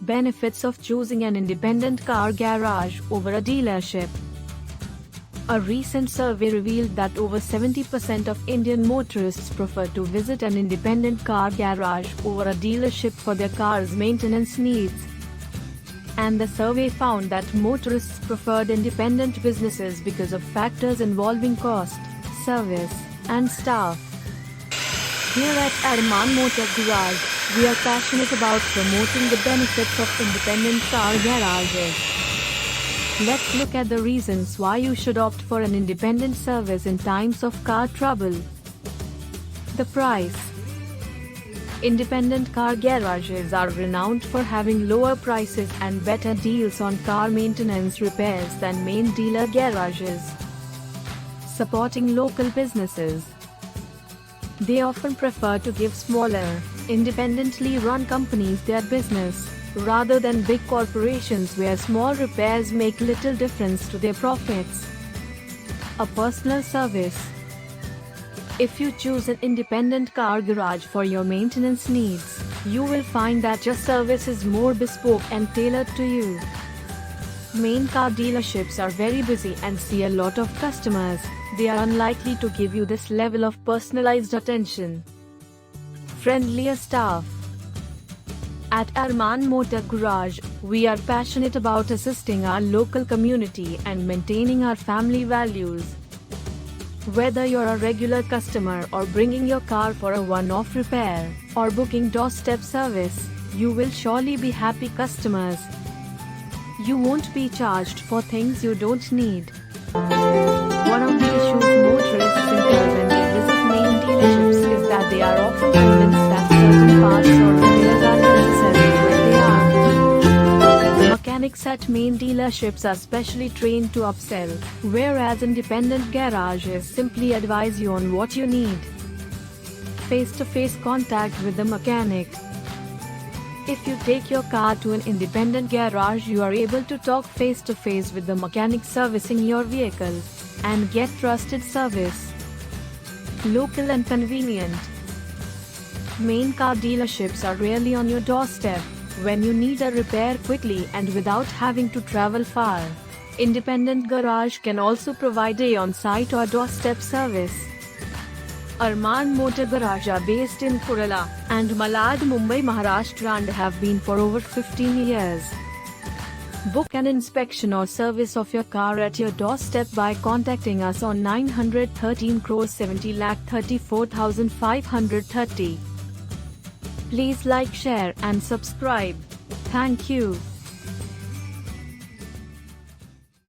Benefits of choosing an independent car garage over a dealership. A recent survey revealed that over 70% of Indian motorists prefer to visit an independent car garage over a dealership for their car's maintenance needs. And the survey found that motorists preferred independent businesses because of factors involving cost, service, and staff. Here at Arman Motor Garage, we are passionate about promoting the benefits of independent car garages. Let's look at the reasons why you should opt for an independent service in times of car trouble. The price. Independent car garages are renowned for having lower prices and better deals on car maintenance repairs than main dealer garages. Supporting local businesses. They often prefer to give smaller, independently run companies their business, rather than big corporations where small repairs make little difference to their profits. A personal service. If you choose an independent car garage for your maintenance needs, you will find that your service is more bespoke and tailored to you. Main car dealerships are very busy and see a lot of customers. They are unlikely to give you this level of personalized attention. Friendlier staff. At Arman Motor Garage, we are passionate about assisting our local community and maintaining our family values. Whether you're a regular customer or bringing your car for a one-off repair, or booking doorstep service, you will surely be happy customers. You won't be charged for things you don't need. One of the issues motorists incur when they visit main dealerships is that they are often convinced that certain parts or repairs are necessary when they are. Mechanics at main dealerships are specially trained to upsell, whereas independent garages simply advise you on what you need. Face-to-face contact with the mechanic. If you take your car to an independent garage, you are able to talk face-to-face with the mechanic servicing your vehicle and get trusted service. Local and convenient. Main car dealerships are rarely on your doorstep when you need a repair quickly and without having to travel far. Independent garage can also provide a on-site or doorstep service. Arman Motor Garage are based in Kurala and Malad, Mumbai, Maharashtra and have been for over 15 years. Book an inspection or service of your car at your doorstep by contacting us on 913 crores 70 lakh 34,530. Please like, share and subscribe. Thank you.